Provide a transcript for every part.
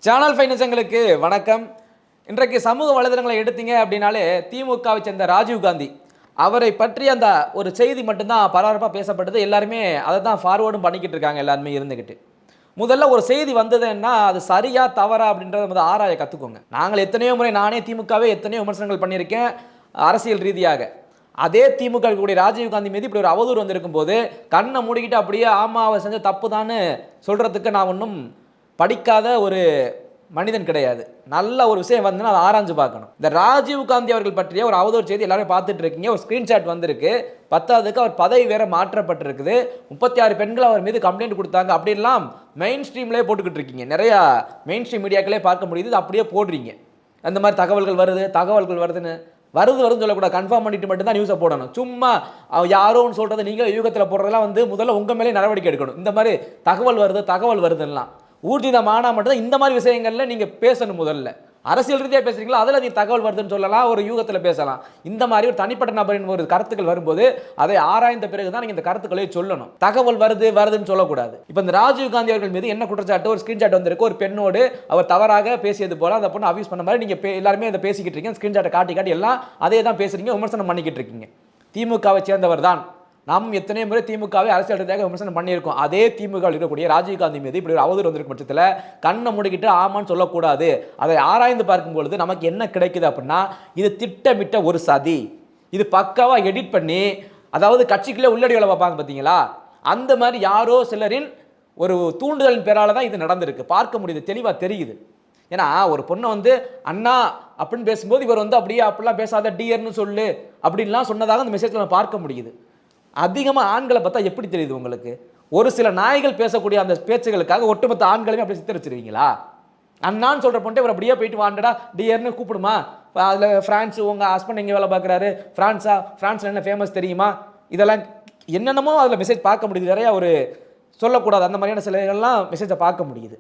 Channel ஃபைனன்ஸங்களுக்கு வணக்கம். இன்றைக்கு சமூக வலைதளங்களை எடுத்தீங்க அப்படின்னாலே திமுகவை சேர்ந்த ராஜீவ் காந்தி அவரை பற்றி அந்த ஒரு செய்தி மட்டும்தான் பரபரப்பாக பேசப்பட்டது. எல்லாருமே அதை தான் ஃபார்வேர்டும் பண்ணிக்கிட்டு இருக்காங்க. எல்லாருமே இருந்துக்கிட்டு முதல்ல ஒரு செய்தி வந்ததுன்னா அது சரியா தவறா அப்படின்றத ஆராய கற்றுக்கோங்க. நாங்கள் எத்தனையோ முறை நானே திமுகவே எத்தனையோ விமர்சனங்கள் பண்ணியிருக்கேன் அரசியல் ரீதியாக. அதே திமுக கூடிய ராஜீவ் காந்தி மீது இப்படி ஒரு அவதூறு வந்திருக்கும் போது கண்ணை மூடிக்கிட்டு அப்படியே ஆமா அவர் செஞ்ச தப்பு தான் சொல்றதுக்கு நான் ஒன்றும் படிக்காத ஒரு மனிதன் கிடையாது. நல்ல ஒரு விஷயம் வந்து அதை ஆராய்ஞ்சு பார்க்கணும். இந்த ராஜீவ் காந்தி அவர்கள் பற்றிய ஒரு அவதூறு செய்தி எல்லாரும் பார்த்துட்டு இருக்கீங்க. ஒரு ஸ்கிரீன்ஷாட் வந்திருக்கு. பத்தாவதுக்கு அவர் பதவி வேற மாற்றப்பட்டிருக்குது. 36 பெண்கள் அவர் மீது கம்ப்ளைண்ட் கொடுத்தாங்க அப்படின்லாம் மெயின் ஸ்ட்ரீம்லேயே போட்டுக்கிட்டு இருக்கீங்க. நிறையா மெயின் ஸ்ட்ரீம் மீடியாக்களே பார்க்க முடியுது. அப்படியே போடுறீங்க. அந்த மாதிரி தகவல்கள் வருதுன்னு வருதுன்னு சொல்லக்கூடாது. கன்ஃபார்ம் பண்ணிட்டு மட்டும் தான் நியூஸை போடணும். சும்மா யாரோன்னு சொல்றது நீங்கள் யூகத்தில் போடுறதெல்லாம் முதல்ல உங்கள் மேலே நடவடிக்கை எடுக்கணும். இந்த மாதிரி தகவல் வருதுலாம் ஊர்ஜிதமானா மட்டும்தான் இந்த மாதிரி விஷயங்கள்ல நீங்க பேசணும். முதல்ல அரசியல் ரீதியாக பேசுறீங்களா அதில் நீ தகவல் வருதுன்னு சொல்லலாம், ஒரு யூகத்தில் பேசலாம். இந்த மாதிரி ஒரு தனிப்பட்ட நபரின் ஒரு கருத்துக்கள் வரும்போது அதை ஆராய்ந்த பிறகுதான் நீங்க இந்த கருத்துக்களை சொல்லணும். தகவல் வருதுன்னு சொல்லக்கூடாது. இப்போ இந்த ராஜீவ் காந்தி அவர்கள் மீது என்ன குற்றச்சாட்டு, ஒரு ஸ்கிரீன்ஷாட் வந்திருக்கு. ஒரு பெண்ணோடு அவர் தவறாக பேசியது போல அந்த பொண்ணு அபியூஸ் பண்ண மாதிரி நீங்க எல்லாருமே அதை பேசிக்கிட்டு இருக்கீங்க. ஸ்கிரீன்ஷாட்டை காட்டி எல்லாம் அதே தான் பேசுறீங்க, விமர்சனம் பண்ணிக்கிட்டு இருக்கீங்க. திமுகவை சேர்ந்தவர் தான். நாம் எத்தனை முறை திமுகவை அரசியல் ரீதியாக விமர்சனம் பண்ணியிருக்கோம். அதே திமுக இருக்கக்கூடிய ராஜீவ் காந்தி மீது இப்படி ஒரு அவதூறு வந்திருக்கும் பட்சத்தில் கண்ணை முடிக்கிட்டு ஆமான்னு சொல்லக்கூடாது. அதை ஆராய்ந்து பார்க்கும் பொழுது நமக்கு என்ன கிடைக்குது அப்படின்னா, இது திட்டமிட்ட ஒரு சதி. இது பக்காவாக எடிட் பண்ணி, அதாவது கட்சிக்குள்ளே உள்ளடி வேலை பார்ப்பாங்க பார்த்தீங்களா, அந்த மாதிரி யாரோ சிலரின் ஒரு தூண்டுதலின் பேரால தான் இது நடந்திருக்கு. பார்க்க முடியுது, தெளிவாக தெரியுது. ஏன்னா ஒரு பொண்ணை அண்ணா அப்படின்னு பேசும்போது இவர் அப்படியே அப்படிலாம் பேசாத டியர்னு சொல்லு அப்படின்லாம் சொன்னதாக அந்த மெசேஜில் நம்ம பார்க்க முடியுது. அதிகமாக ஆண்களை பார்த்தா எப்படி தெரியுது உங்களுக்கு? ஒரு சில நாய்கள் பேசக்கூடிய அந்த பேச்சுகளுக்காக ஒட்டுமொத்த ஆண்களையும் அப்படி சித்தரிச்சிருவீங்களா? அண்ணான்னு சொல்கிற பொண்ணு இவர் அப்படியே போயிட்டு வாண்டடா டியர்னு கூப்பிடுமா? அதில் ஃப்ரான்ஸ் உங்கள் ஹஸ்பண்ட் எங்கே வேலை பார்க்குறாரு, ஃப்ரான்ஸில் என்ன ஃபேமஸ் தெரியுமா? இதெல்லாம் என்னென்னமோ அதில் மெசேஜ் பார்க்க முடியுது. நிறையா ஒரு சொல்லக்கூடாது அந்த மாதிரியான சிலைகள்லாம் மெசேஜை பார்க்க முடியுது.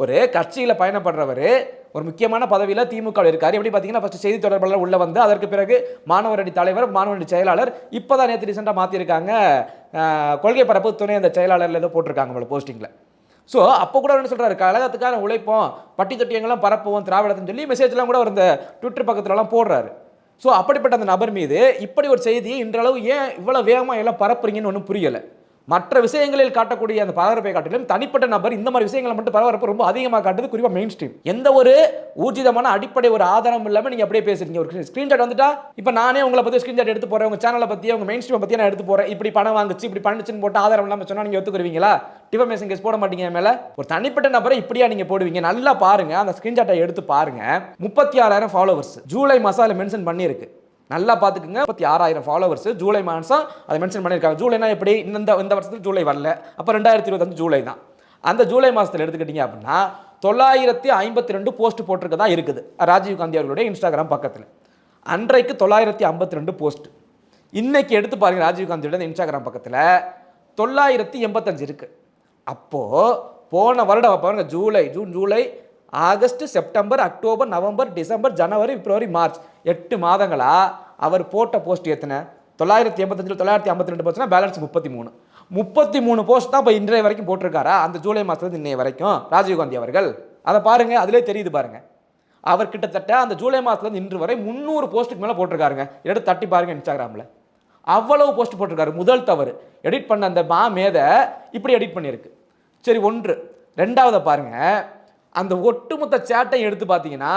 ஒரு கட்சியில் பயணப்படுறவர் ஒரு முக்கியமான பதவியில் திமுக இருக்கார். எப்படி பார்த்தீங்கன்னா ஃபஸ்ட்டு செய்தி தொடர்பாளர் உள்ள வந்து அதற்கு பிறகு மாணவரணி தலைவர், மாணவரணி செயலாளர், இப்போ தான் நேற்று ரீசெண்டாக மாற்றிருக்காங்க கொள்கை பரப்பு துணை அந்த செயலாளரில் ஏதோ போட்டிருக்காங்க உங்களை போஸ்டிங்கில். ஸோ அப்போ கூட என்ன சொல்கிறாரு, கழகத்துக்கான உழைப்போம், பட்டி தொட்டியங்கள்லாம் பரப்புவோம் திராவிடத்துன்னு சொல்லி மெசேஜ்லாம் கூட ஒரு இந்த ட்விட்டர் பக்கத்துலலாம் போடுறாரு. ஸோ அப்படிப்பட்ட அந்த நபர் மீது இப்படி ஒரு செய்தியை இன்றளவு ஏன் இவ்வளோ வேகமாக எல்லாம் பரப்புறீங்கன்னு ஒன்றும் புரியலை. மற்ற விஷயங்களில் காட்டக்கூடிய அந்த பரபரப்பை காட்டிலும் தனிப்பட்ட நபர் இந்த மாதிரி விஷயங்களை மட்டும் பரபரப்பு ரொம்ப அதிகமாக காட்டுது, குறிப்பாக மெயின் ஸ்ட்ரீம். எந்த ஒரு ஊர்ஜிதமான அடிப்படை ஒரு ஆதாரம் இல்லாமல் நீங்கள் அப்படியே பேசுறீங்க. ஒரு ஸ்கிரீன்ஷாட் வந்துட்டா இப்போ நானே உங்களை பற்றி ஸ்கிரீன்ஷாட் எடுத்து போகிறேன், உங்கள் சேனலை பற்றி உங்கள் மெயின் ஸ்ட்ரீம் பற்றி நான் எடுத்து போகிறேன், இப்படி பணம் வாங்குச்சு இப்படி பண்ணுச்சுன்னு போட்டு ஆதாரம் இல்லாமல் சொன்னால் நீங்கள் ஒத்துக்குருவீங்களா? டிஃபமேஷன் கேஸ் போட மாட்டீங்க மேலே. ஒரு தனிப்பட்ட நபரை இப்படியா நீங்கள் போடுவீங்க? நல்லா பாருங்க, அந்த ஸ்கிரீன்ஷாட்டை எடுத்து பாருங்க. 36,000 ஃபாலோவர்ஸ் ஜூலை மாதம் அதில் மென்ஷன் பண்ணியிருக்கு. நல்லா பார்த்துக்குங்க. 36,000 ஃபாலோவர்ஸ் ஜூலை மாதம் அதை மென்ஷன் பண்ணியிருக்காங்க. ஜூலைனா எப்படி, இந்த வருஷத்துக்கு ஜூலை வரல, அப்போ 2025 ஜூலை தான். அந்த ஜூலை மாதத்தில் எடுத்துக்கிட்டீங்க அப்படின்னா 952 போஸ்ட் போட்டிருக்கதா இருக்குது ராஜீவ் காந்தி அவர்களுடைய இன்ஸ்டாகிராம் பக்கத்தில். அன்றைக்கு 952 போஸ்ட். இன்னைக்கு எடுத்து பாருங்க ராஜீவ் காந்தியோட இன்ஸ்டாகிராம் பக்கத்தில் 985 இருக்கு. அப்போது போன வருடம் பாருங்க, June July August September October November December ஜனவரி பிப்ரவரி மார்ச் 8 மாதங்களா அவர் போட்ட போஸ்ட் எத்தனை? 985 952 போஸ்ட்னா பேலன்ஸ் 33 போஸ்ட் தான் இப்போ இன்றைய வரைக்கும் போட்டிருக்காரா? அந்த ஜூலை மாதத்துலேருந்து இன்னைய வரைக்கும் ராஜீவ் காந்தி அவர்கள். அதை பாருங்க, அதிலே தெரியுது பாருங்க. அவர் கிட்டத்தட்ட அந்த ஜூலை மாதத்துலேருந்து இன்று வரை 300 போஸ்ட்டுக்கு மேலே போட்டிருக்காருங்க. எடுத்து தட்டி பாருங்க இன்ஸ்டாகிராமில். அவ்வளவு போஸ்ட் போட்டிருக்காரு. முதல் தவறு எடிட் பண்ண அந்த மேதை இப்படி எடிட் பண்ணியிருக்கு. சரி, ஒன்று. ரெண்டாவது பாருங்க, அந்த ஒட்டுமொத்த சேட்டை எடுத்து பார்த்தீங்கன்னா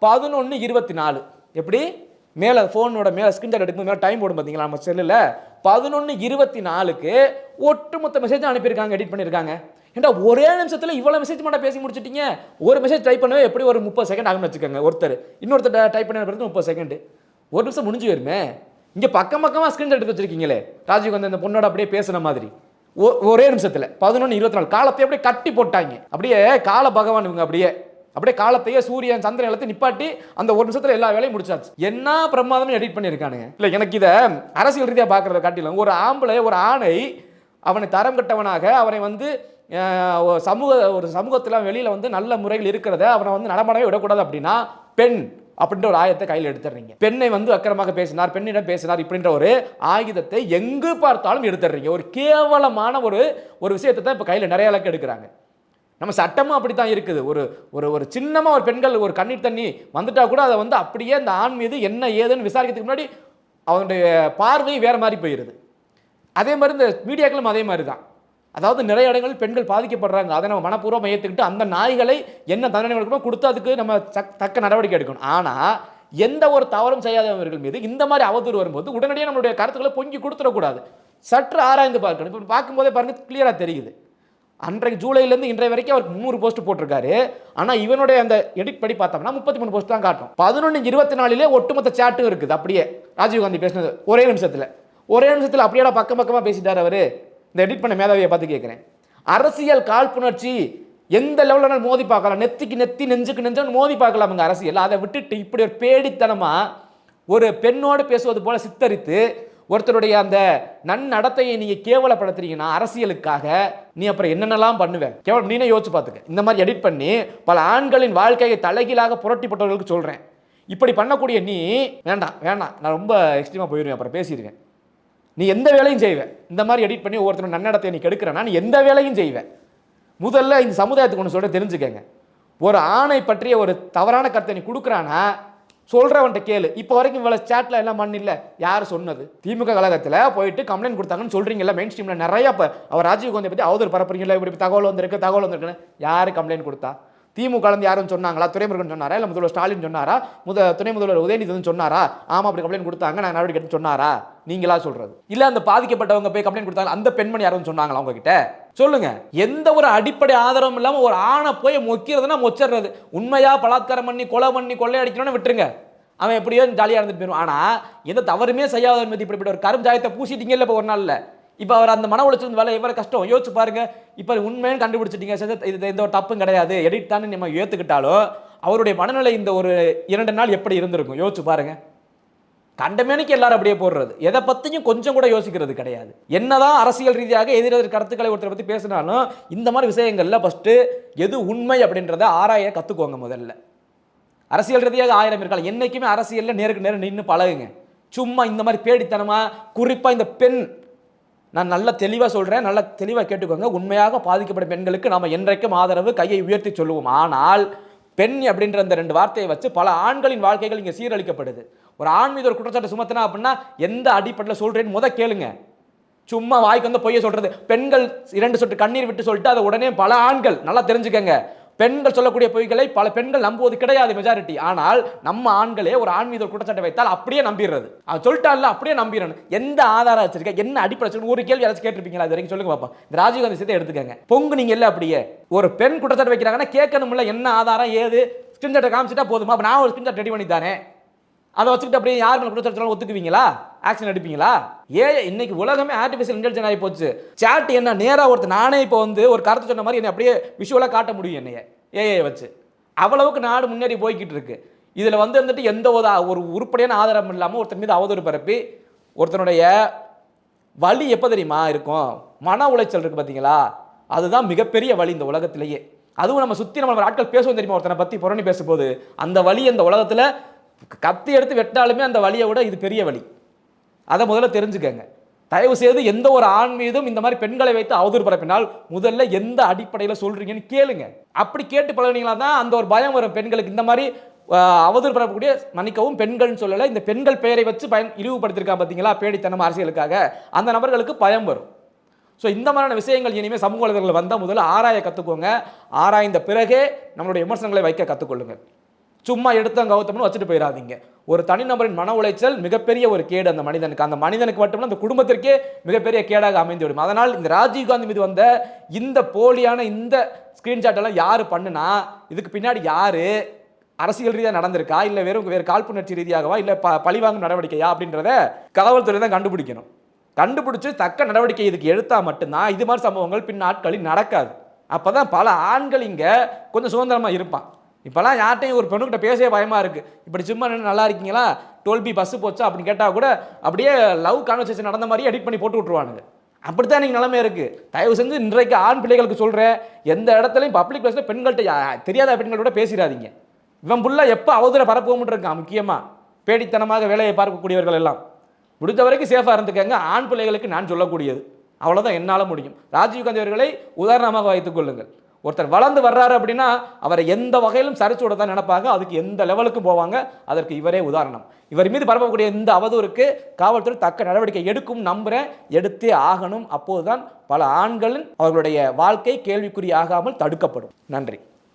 11:24 எப்படி மேலே ஃபோனோட மேலே ஸ்கிரீன்ஷாட் எடுக்கும் மேலே டைம் போடும் பார்த்தீங்களா நம்ம செல்லில், 11:24க்கு ஒட்டுமொத்த மெசேஜ் அனுப்பியிருக்காங்க, எடிட் பண்ணியிருக்காங்க. ஏன்டா ஒரே நிமிஷத்தில் இவ்வளோ மெசேஜ் மட்டும் பேசி முடிச்சிட்டீங்க? ஒரு மெசேஜ் டைப் பண்ணவே எப்படி ஒரு 30 செகண்ட் ஆகும்னு வச்சுக்கோங்க. இன்னொருத்தர் டைப் பண்ண பிறகு 30 செகண்ட், ஒரு நிமிஷம் முடிஞ்சு வருமே. இங்கே பக்கமாக ஸ்கிரீன்ஷாட் எடுத்து வச்சிருக்கீங்களே ராஜீவ் காந்தி அந்த பொண்ணோட அப்படியே பேசுன மாதிரி ஒரே நிமிஷத்தில் 11:24 காலத்தை அப்படியே கட்டி போட்டாங்க. அப்படியே கால பகவான் இவங்க அப்படியே காலத்தையே சூரியன் சந்திரன் எல்லாத்தையும் நிப்பாட்டி அந்த ஒரு நிமிஷத்தில் எல்லா வேலையும் முடிச்சாச்சு. என்ன பிரமாதமே எடிட் பண்ணியிருக்கானுங்க. இல்லை, எனக்கு இதை அரசியல் ரீதியாக பார்க்கறத காட்டிலும் ஒரு ஆம்பளை ஒரு ஆணை அவனை தரம் கட்டவனாக அவனை ஒரு சமூகத்தில் வெளியில் நல்ல முறையில் இருக்கிறத அவனை நடமாடவே விடக்கூடாது அப்படின்னா பெண் அப்படின்ற ஒரு ஆயுதத்தை கையில் எடுத்துறீங்க. பெண்ணை அக்கிரமாக பேசினார், பெண்ணிடம் பேசினார் இப்படின்ற ஒரு ஆயுதத்தை எங்கு பார்த்தாலும் எடுத்துறீங்க. ஒரு கேவலமான ஒரு விஷயத்தை தான் இப்போ கையில் நிறைய அளவுக்கு எடுக்கிறாங்க. நம்ம சட்டமும் அப்படி தான் இருக்குது. ஒரு ஒரு ஒரு சின்னமாக ஒரு பெண்கள் ஒரு கண்ணீர் தண்ணி வந்துட்டா கூட அதை வந்து அப்படியே அந்த ஆண் மீது என்ன ஏதுன்னு விசாரிக்கிறதுக்கு முன்னாடி அவனுடைய பார்வை வேற மாதிரி போயிடுது. அதே மாதிரி இந்த மீடியாக்களும் அதே மாதிரி தான். அதாவது நிறைய இடங்களில் பெண்கள் பாதிக்கப்படுறாங்க. அதை நம்ம மனப்பூர்வமாக ஏற்றுக்கிட்டு அந்த நாய்களை என்ன தண்டனை கொடுக்கணும் கொடுத்து அதுக்கு நம்ம தக்க நடவடிக்கை எடுக்கணும். ஆனால் எந்த ஒரு தவறும் செய்யாதவர்கள் மீது இந்த மாதிரி அவதூறு வரும்போது உடனடியாக நம்மளுடைய கருத்துக்களை பொங்கி கொடுத்துடக்கூடாது. சற்று ஆராய்ந்து பார்க்கணும். இப்போ பார்க்கும்போதே பாருங்க, கிளியராக தெரியுது. அன்றைக்கு ஜூலைலேருந்து இன்றைய வரைக்கும் அவருக்கு 300 போஸ்ட் போட்டிருக்காரு. ஆனால் இவனுடைய அந்த எடிட் படி பார்த்தோம்னா 33 போஸ்ட் தான் காட்டும். 11/24 ஒட்டுமொத்த சாட்டும் இருக்குது. அப்படியே ராஜீவ்காந்தி பேசினது ஒரே நிமிஷத்தில் அப்படியே பக்கமாக பேசிட்டார் அவர். இந்த எடிட் பண்ண மேதாவியை பார்த்து கேட்குறேன். அரசியல் காழ்ப்புணர்ச்சி எந்த லெவலில் மோதி பார்க்கலாம், நெத்திக்கு நெத்தி நெஞ்சுக்கு நெஞ்சு மோதி பார்க்கலாம் அரசியல். அதை விட்டுட்டு இப்படி ஒரு பேடித்தனமா ஒரு பெண்ணோடு பேசுவது போல சித்தரித்து ஒருத்தருடைய அந்த நன்னடத்தையை நீங்க கேவலப்படுத்துறீங்கன்னா அரசியலுக்காக நீ அப்புறம் என்னென்னலாம் பண்ணுவேன் கேவலம் நீனே யோசிச்சு பார்த்துக்க. இந்த மாதிரி எடிட் பண்ணி பல ஆண்களின் வாழ்க்கையை தலைகீழாக புரட்டிப்பட்டவர்களுக்கு சொல்றேன். இப்படி பண்ணக்கூடிய நீ வேண்டாம் நான் ரொம்ப எக்ஸ்ட்ரீமா போயிடுவேன், அப்புறம் பேசிடுவேன். நீ எந்த வேலையும் செய்வேன். இந்த மாதிரி எடிட் பண்ணி ஒருத்தர் நன்னடத்தை நீ கெடுக்கிறனா நீ எந்த வேலையும் செய்வேன். முதல்ல இந்த சமுதாயத்துக்கு ஒன்று சொல்ல தெரிஞ்சுக்கங்க. ஒரு ஆணை பற்றிய ஒரு தவறான கருத்தை நீ கொடுக்குறானா சொல்றவன்ட்ட கேளு. இப்போ வரைக்கும் இவ்வளவு சாட்ல எல்லாம் மண் இல்ல, யார் சொன்னது? திமுக கழகத்தில் போயிட்டு கம்ப்ளைண்ட் கொடுத்தாங்கன்னு சொல்றீங்கல்ல, மெயின் ஸ்ட்ரீம்ல நிறைய. அவர் ராஜீவ்காந்தி பத்தி அவதூறு பரப்புறீங்களா, இப்படி தகவல் வந்திருக்குன்னு யாரு கம்ப்ளைண்ட் கொடுத்தா? திமுக யாரும் சொன்னாங்களா? துரைமுருகன் சொன்னாரா? இல்லை முதல்வர் ஸ்டாலின் சொன்னாரா? துணை முதல்வர் உதயநிதி சொன்னாரா? ஆமா அப்படி கம்ப்ளைண்ட் கொடுத்தாங்க, நான் நடவடிக்கை எடுத்து சொன்னாரா? நீங்களா சொல்றது? இல்ல அந்த பாதிக்கப்பட்டவங்க போய் கம்ப்ளைண்ட் கொடுத்தாங்க, அந்த பெண்மணி யாரும் சொன்னாங்களா உங்ககிட்ட? சொல்லுங்க. எந்த ஒரு அடிப்படை ஆதாரமும் இல்லாம ஒரு ஆணை போய் மொக்கிறதுனா மொச்சிடுறது. உண்மையா பலாத்காரம் பண்ணி கொலை பண்ணி கொள்ளையடிக்கணும்னு விட்டுருங்க, அவன் எப்படியோ ஜாலியா இருந்துட்டு போயிடும். ஆனா எந்த தவறுமே செய்யாத மீது இப்படி ஒரு கரும் ஜாயத்தை பூசிட்டீங்க இல்ல இப்போ ஒரு நாள்ல. இப்போ அவர் அந்த மன உளைச்சல் வேலை எவ்வளவு கஷ்டம் யோசிச்சு பாருங்க. இப்போ உண்மையும் கண்டுபிடிச்சிட்டீங்க, இது எந்த ஒரு தப்பும் கிடையாது, எடிட் தான் நம்ம ஏத்துக்கிட்டாலும் அவருடைய மனநிலை இந்த ஒரு 2 நாள் எப்படி இருந்திருக்கும் யோசிச்சு பாருங்க. கண்டமேனிக்கு எல்லாரும் அப்படியே போடுறது, எதை பத்தியும் கொஞ்சம் கூட யோசிக்கிறது கிடையாது. என்னதான் அரசியல் ரீதியாக எதிரெதிர் கருத்துக்களை ஒருத்தரை பத்தி பேசினாலும் இந்த மாதிரி விஷயங்கள்ல ஃபர்ஸ்ட் எது உண்மை அப்படின்றத ஆராய கத்துக்கோங்க. முதல்ல அரசியல் ரீதியாக 1000 இருக்கலாம், என்னைக்குமே அரசியல்ல நேருக்கு நேரம் நின்று பழகுங்க. சும்மா இந்த மாதிரி பேடித்தனமா, குறிப்பா இந்த பெண், நான் நல்ல தெளிவாக சொல்கிறேன், நல்ல தெளிவாக கேட்டுக்கோங்க. உண்மையாக பாதிக்கப்பட்ட பெண்களுக்கு நாம் என்றைக்கும் ஆதரவு, கையை உயர்த்தி சொல்லுவோம். ஆனால் பெண் அப்படின்ற அந்த 2 வார்த்தையை வச்சு பல ஆண்களின் வாழ்க்கைகள் இங்கே சீரழிக்கப்படுது. ஒரு ஆண் மீது ஒரு குற்றச்சாட்டு சுமத்தினா அப்படின்னா எந்த அடிப்படையில் சொல்கிறேன்னு கேளுங்க. சும்மா வாய்க்கு வந்து பொய்ய சொல்கிறது. பெண்கள் 2 சொட்டு கண்ணீர் விட்டு சொல்லிட்டு அதை உடனே பல ஆண்கள், நல்லா தெரிஞ்சுக்கங்க, பெண்கள் சொல்லக்கூடிய பொய்களை பல பெண்கள் நம்புவது கிடையாது மெஜாரிட்டி. ஆனால் நம்ம ஆண்களே ஒரு ஆண் மீது ஒரு குற்றச்சாட்டை வைத்தால் அப்படியே நம்பிடுறது. அவன் சொல்லிட்டால அப்படியே நம்பிடணும். எந்த ஆதாரம் வச்சிருக்க, என்ன அடிப்படை ஒரு கேள்வி யாராச்சும் கேட்டிருப்பீங்களா இது வரைக்கும்? சொல்லுங்க பாப்பா. இந்த ராஜீவ்காந்தி விஷயத்தை எடுத்துக்கங்க. பொங்கு நீங்க இல்ல அப்படியே ஒரு பெண் குற்றச்சாட்டு வைக்கிறாங்கன்னா கேட்கணும்ல, என்ன ஆதாரம் ஏது, ஸ்கிரீன்ஷாட்டை காமிச்சிட்டா போதுமா? அப்ப நான் ஒரு ஸ்கிரீன்ஷாட் ரெடி பண்ணி தானே, அதை வச்சுக்கிட்டு அப்படியே யார் மேல குற்றச்சாட்டு ஒத்துக்குவீங்களா? ஆக்ஷன் எடுப்பீங்களா? இன்னைக்கு உலகமே ஆர்டிஃபிஷியல் இன்டெலிஜென்ஸ் ஆகி போச்சு. சாட் என்ன நேரா ஒருத்தர், நானே இப்போ வந்து ஒரு கருத்து சொன்ன மாதிரி என்ன அப்படியே விஷுவலா காட்ட முடியும் என்னைய ஏஐ வச்சு. அவ்வளவுக்கு நாடு முன்னேறி போய்கிட்டு இருக்கு. இதுல வந்துட்டு எந்த ஒரு உருப்படியான ஆதாரம் இல்லாமல் ஒருத்தர் மீது அவதூறு பரப்பி ஒருத்தனுடைய வலி எப்போ தெரியுமா இருக்கும்? மன உளைச்சல் இருக்கு பார்த்தீங்களா, அதுதான் மிகப்பெரிய வலி இந்த உலகத்திலேயே. அதுவும் நம்ம சுற்றி நம்ம ஆட்கள் பேசுவோம் தெரியுமா, ஒருத்தனை பற்றி புறணி பேசும்போது அந்த வலி இந்த உலகத்தில் கத்தி எடுத்து வெட்டாலுமே அந்த வலியை விட இது பெரிய வலி. அதை முதல்ல தெரிஞ்சுக்கங்க. தயவு செய்து எந்த ஒரு ஆண் மீதும் இந்த மாதிரி பெண்களை வைத்து அவதூறு பரப்பினால் முதல்ல எந்த அடிப்படையில் சொல்றீங்கன்னு கேளுங்க. அப்படி கேட்டு பழகினீங்களா தான் அந்த ஒரு பயம் வரும் பெண்களுக்கு. இந்த மாதிரி அவதூறு பரப்பக்கூடிய, மன்னிக்கவும் பெண்கள்னு சொல்லலை, இந்த பெண்கள் பெயரை வச்சு இழிவுபடுத்திருக்காங்க பார்த்தீங்களா பேடித்தனம் அரசியலுக்காக, அந்த நபர்களுக்கு பயம் வரும். ஸோ இந்த மாதிரியான விஷயங்கள் இனிமேல் சமூக வலைதளங்கள் வந்தால் முதல்ல ஆராய கற்றுக்கோங்க. ஆராய்ந்த பிறகே நம்மளுடைய விமர்சனங்களை வைக்க கற்றுக்கொள்ளுங்கள். சும்மா எடுத்தவங்க கௌத்தம்னு வச்சுட்டு போயிடாதீங்க. ஒரு தனிநபரின் மன உளைச்சல் மிகப்பெரிய ஒரு கேடு அந்த மனிதனுக்கு. அந்த மனிதனுக்கு மட்டும் அந்த குடும்பத்திற்கே மிகப்பெரிய கேடாக அமைந்துவிடும். அதனால் இந்த ராஜீவ்காந்தி மீது வந்த இந்த போலியான இந்த ஸ்கிரீன்ஷாட் எல்லாம் யாரு பண்ணுனா, இதுக்கு பின்னாடி யாரு, அரசியல் ரீதியாக நடந்திருக்கா இல்லை வேறு காழ்ப்புணர்ச்சி ரீதியாகவா இல்லை பழிவாங்கும் நடவடிக்கையா அப்படின்றத காவல்துறை தான் கண்டுபிடிக்கணும். கண்டுபிடிச்சு தக்க நடவடிக்கை இதுக்கு எடுத்தா மட்டும்தான் இது மாதிரி சம்பவங்கள் பின் நாட்களில் நடக்காது. அப்பதான் பல ஆண்கள் இங்க கொஞ்சம் சுதந்திரமா இருப்பான். இப்போலாம் யார்ட்டையும் ஒரு பெண்ணுக்கிட்ட பேசவே பயமா இருக்கு. இப்படி சும்மா நல்லா இருக்கீங்களா, 12B பஸ் போச்சா அப்படின்னு கேட்டால் கூட அப்படியே லவ் கான்வர்சேஷன் நடந்த மாதிரி எடிட் பண்ணி போட்டு விட்டுருவானுங்க. அப்படித்தான் இன்னைக்கு நிலைமை இருக்கு. தயவு செஞ்சு இன்றைக்கு ஆண் பிள்ளைகளுக்கு சொல்றேன், எந்த இடத்துலையும் பப்ளிக் பிளேஸ்ல பெண்கள்கிட்ட தெரியாத பெண்களோட பேசிடாதீங்க. இவன் புள்ள எப்போ அவதூற பரப்புவோம் இருக்கான். முக்கியமா பேடித்தனமாக வேலையை பார்க்கக்கூடியவர்கள் எல்லாம் முடிஞ்ச வரைக்கும் சேஃபாக இருந்துக்கங்க. ஆண் பிள்ளைகளுக்கு நான் சொல்லக்கூடியது அவ்வளோதான் என்னால் முடியும். ராஜீவ்காந்தி அவர்களை உதாரணமாக வைத்துக் கொள்ளுங்கள். ஒருத்தர் வளர்ந்து வர்றாரு அப்படின்னா அவரை எந்த வகையிலும் சரிச்சு விட தான் நினைப்பாங்க, அதுக்கு எந்த லெவலுக்கும் போவாங்க. அதற்கு இவரே உதாரணம். இவர் மீது பரப்பக்கூடிய இந்த அவதூறுக்கு காவல்துறை தக்க நடவடிக்கை எடுக்கும் நம்புறேன், எடுத்தே ஆகணும். அப்போதுதான் பல ஆண்களின் அவர்களுடைய வாழ்க்கை கேள்விக்குறி ஆகாமல் தடுக்கப்படும். நன்றி.